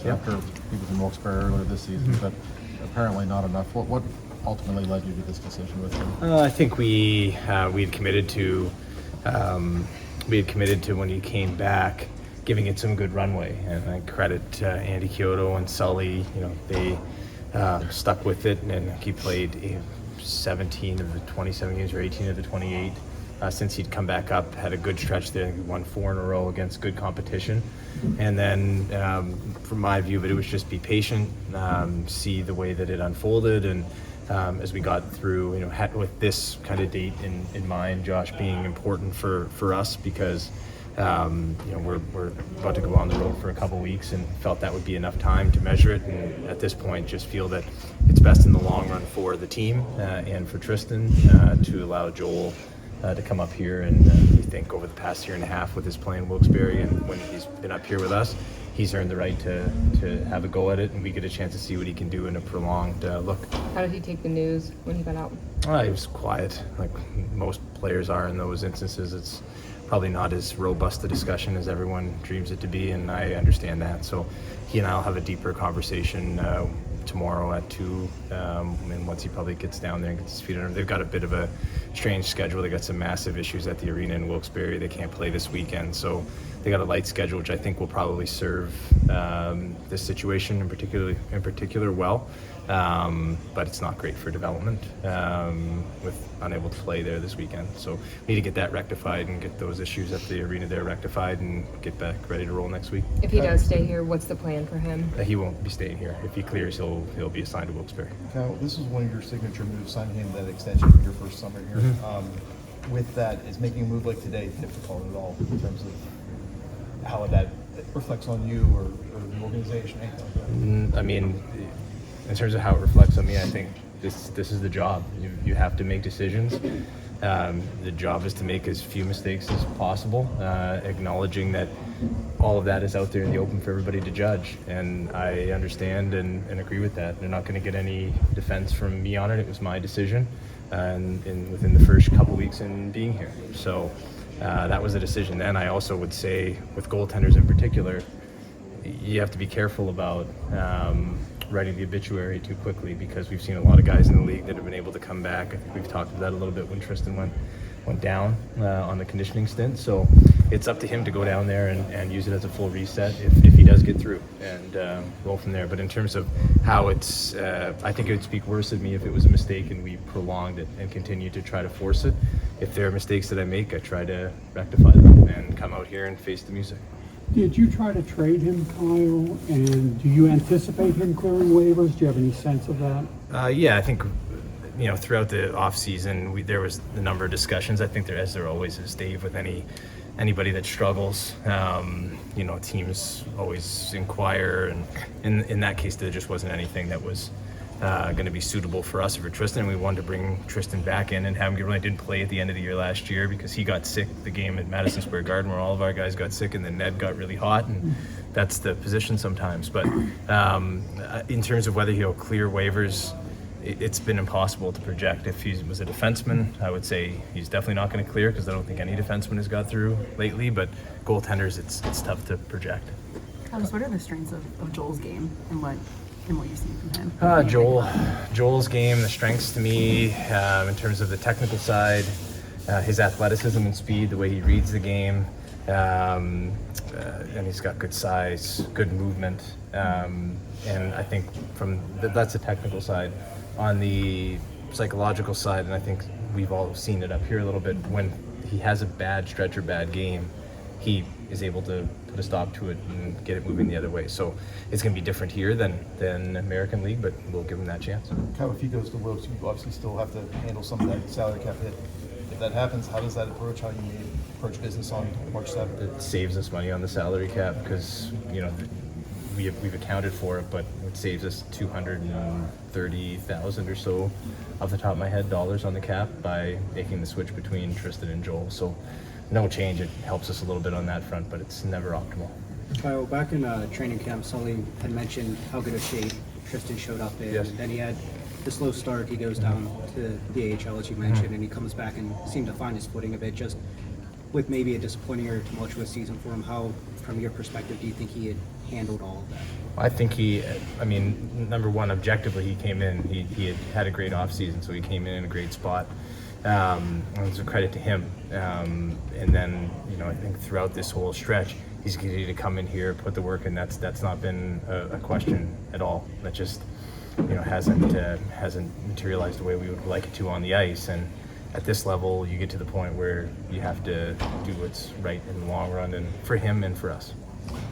after he was in Wilkes-Barre earlier this season, but apparently not enough. What ultimately led you to this decision with him? I think we had committed to when he came back, giving it some good runway, and I credit Andy Kyoto and Sully. They stuck with it, and he played 17 of the 27 games or 18 of the 28 since he'd come back up. Had a good stretch there. He won 4 in a row against good competition, and then from my view of it was just be patient, see the way that it unfolded, and as we got through, with this kind of date in mind, Josh, being important for us because we're about to go on the road for a couple weeks, and felt that would be enough time to measure it, and at this point just feel that it's best in the long run for the team and for Tristan to allow Joel to come up here. And we think over the past year and a half with his play in Wilkes-Barre and when he's been up here with us, he's earned the right to have a go at it, and we get a chance to see what he can do in a prolonged look. How did he take the news when he got out? He was quiet, like most players are in those instances. It's probably not as robust a discussion as everyone dreams it to be, and I understand that. So he and I will have a deeper conversation tomorrow at 2, and once he probably gets down there and gets his feet under him. They've got a bit of a strange schedule. They got some massive issues at the arena in Wilkes-Barre. They can't play this weekend, so they got a light schedule, which I think will probably serve this situation in particular well. But it's not great for development with unable to play there this weekend. So we need to get that rectified and get those issues at the arena there rectified and get back ready to roll next week. If he does stay here, what's the plan for him? He won't be staying here. If he clears, he'll be assigned to Wilkes-Barre. Kyle, this is one of your signature moves, signing him that extension for your first summer here. With that, is making a move like today difficult at all in terms of how that reflects on you or the organization, anything like that? I mean, in terms of how it reflects on me, I think this is the job. You have to make decisions. The job is to make as few mistakes as possible, acknowledging that all of that is out there in the open for everybody to judge. And I understand and agree with that. They're not going to get any defense from me on it. It was my decision, and within the first couple weeks in being here. So that was a decision. Then I also would say, with goaltenders in particular, you have to be careful about writing the obituary too quickly, because we've seen a lot of guys in the league that have been able to come back. I think we've talked about that a little bit when Tristan went down on the conditioning stint. So it's up to him to go down there and use it as a full reset if he does get through, and roll from there. But in terms of how it's, I think it would speak worse of me if it was a mistake and we prolonged it and continued to try to force it. If there are mistakes that I make, I try to rectify them and come out here and face the music. Did you try to trade him, Kyle? And do you anticipate him clearing waivers? Do you have any sense of that? Yeah, I think throughout the off season there was a number of discussions. I think there always is, Dave, with anybody that struggles. Teams always inquire, and in that case, there just wasn't anything that was going to be suitable for us or for Tristan. We wanted to bring Tristan back in and have him get really didn't play at the end of the year last year because he got sick the game at Madison Square Garden where all of our guys got sick, and then Ned got really hot, and that's the position sometimes. But in terms of whether he'll clear waivers, it's been impossible to project. If he was a defenseman, I would say he's definitely not going to clear, because I don't think any defenseman has got through lately, but goaltenders, it's tough to project. What are the strengths of Joel's game and what you've seen from him? Joel's game, the strengths to me, in terms of the technical side, his athleticism and speed, the way he reads the game, and he's got good size, good movement, and I think that's the technical side. On the psychological side, and I think we've all seen it up here a little bit, when he has a bad stretch or bad game, he is able to put a stop to it and get it moving the other way. So it's going to be different here than American League, but we'll give him that chance. Kyle, if he goes to Wilkes, you obviously still have to handle some of that salary cap hit. If that happens, how does that approach how you approach business on March 7th? It saves us money on the salary cap because, we've accounted for it, but it saves us $230,000 or so, off the top of my head, dollars on the cap by making the switch between Tristan and Joel. So no change. It helps us a little bit on that front, but it's never optimal. Kyle, back in training camp, Sully had mentioned how good a shape Tristan showed up in. Yes. And then he had the slow start. He goes down to the AHL, as you mentioned, and he comes back and seemed to find his footing a bit. Just with maybe a disappointing or tumultuous season for him, how, from your perspective, do you think he had handled all of that? I think number one, objectively, he came in. He had a great offseason, so he came in a great spot. It's a credit to him. And then, I think throughout this whole stretch, he's continued to come in here, put the work in. That's not been a question at all. That just, hasn't materialized the way we would like it to on the ice. And at this level, you get to the point where you have to do what's right in the long run, and for him and for us.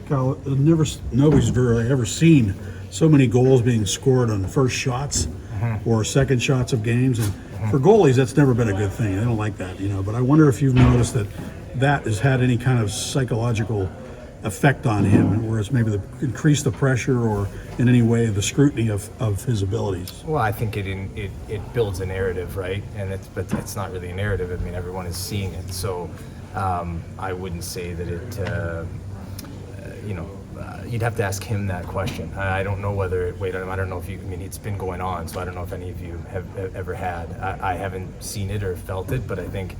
Kyle, nobody's really ever seen so many goals being scored on first shots or second shots of games. And for goalies, that's never been a good thing. They don't like that, But I wonder if you've noticed that has had any kind of psychological effect on him, whereas maybe increased the pressure or in any way the scrutiny of his abilities. Well, I think it builds a narrative, right? But it's not really a narrative. I mean, everyone is seeing it. So I wouldn't say that it. You'd have to ask him that question. I don't know whether it weighed on him. I don't know if it's been going on, so I don't know if any of you have ever had. I haven't seen it or felt it, but I think,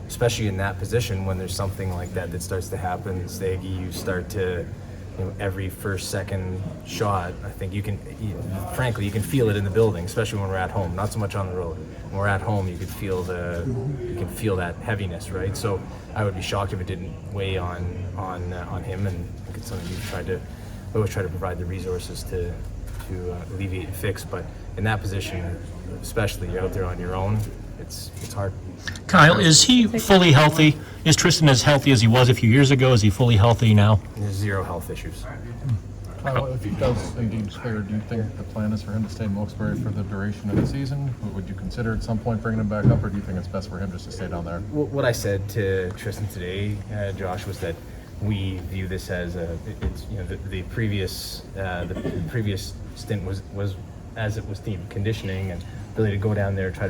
especially in that position, when there's something like that starts to happen, Staggy, you start to, every first, second shot, I think you can feel it in the building, especially when we're at home, not so much on the road. When we're at home, you can feel that heaviness, right? So I would be shocked if it didn't weigh on him, and it's something we always try to provide the resources to alleviate and fix. But in that position, especially, you're out there on your own, it's hard. Kyle, is he fully healthy? Is Tristan as healthy as he was a few years ago? Is he fully healthy now? There's zero health issues. Kyle, if he does indeed clear, do you think the plan is for him to stay in Wilkes-Barre for the duration of the season? Would you consider at some point bringing him back up, or do you think it's best for him just to stay down there? What I said to Tristan today, Josh, was that we view this as the previous stint was as it was deemed conditioning, and really to go down there, try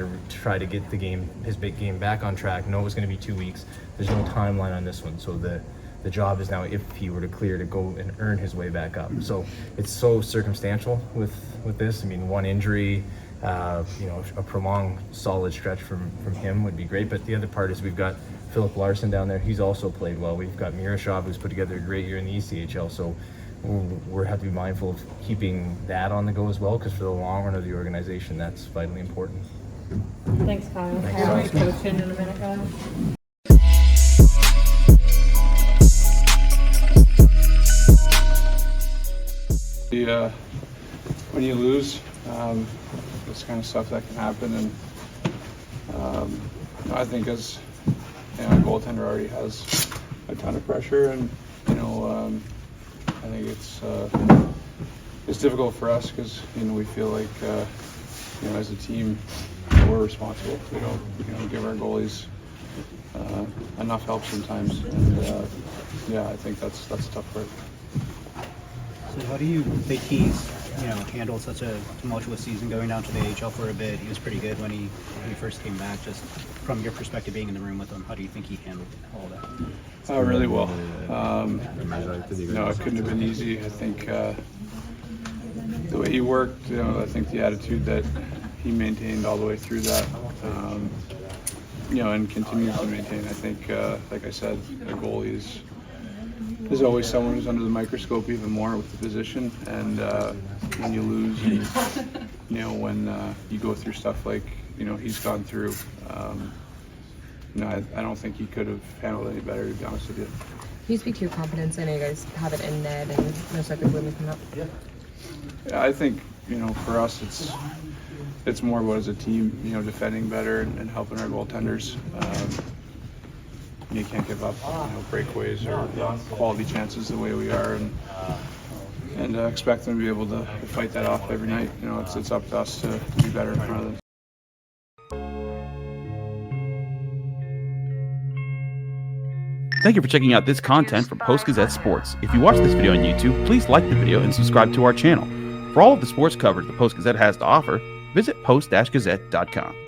to get his big game back on track. No, it was going to be 2 weeks. There's no timeline on this one, so the job is now, if he were to clear, to go and earn his way back up. So it's so circumstantial with this. I mean, one injury, a prolonged solid stretch from him would be great. But the other part is we've got Philip Larson down there. He's also played well. We've got Miroshov, who's put together a great year in the ECHL. So we have to be mindful of keeping that on the go as well, because for the long run of the organization, that's vitally important. Thanks, Kyle. All right, coach, in a minute, Kyle. When you lose, this kind of stuff that can happen, and I think as a goaltender already has a ton of pressure, and I think it's difficult for us because we feel like as a team we're responsible. We don't give our goalies enough help sometimes, and I think that's a tough part. So how do you think he's handled such a tumultuous season, going down to the AHL for a bit? He was pretty good when he first came back. Just from your perspective, being in the room with him, how do you think he handled all that? Really well. It couldn't have been easy. I think the way he worked, I think the attitude that he maintained all the way through that, and continues to maintain. I think, like I said, a goalie is always someone who's under the microscope even more with the position, and when you lose, and when you go through stuff like he's gone through, I don't think he could have handled it any better, to be honest with you. Can you speak to your confidence? I know you guys have it in net and most likely will come up. Yeah, I think for us it's more about as a team, defending better and helping our goaltenders. You can't give up breakaways or quality chances the way we are, and expect them to be able to fight that off every night. It's up to us to be better in front of them. Thank you for checking out this content from Post-Gazette Sports. If you watch this video on YouTube, please like the video and subscribe to our channel. For all of the sports coverage the Post-Gazette has to offer, visit post-gazette.com.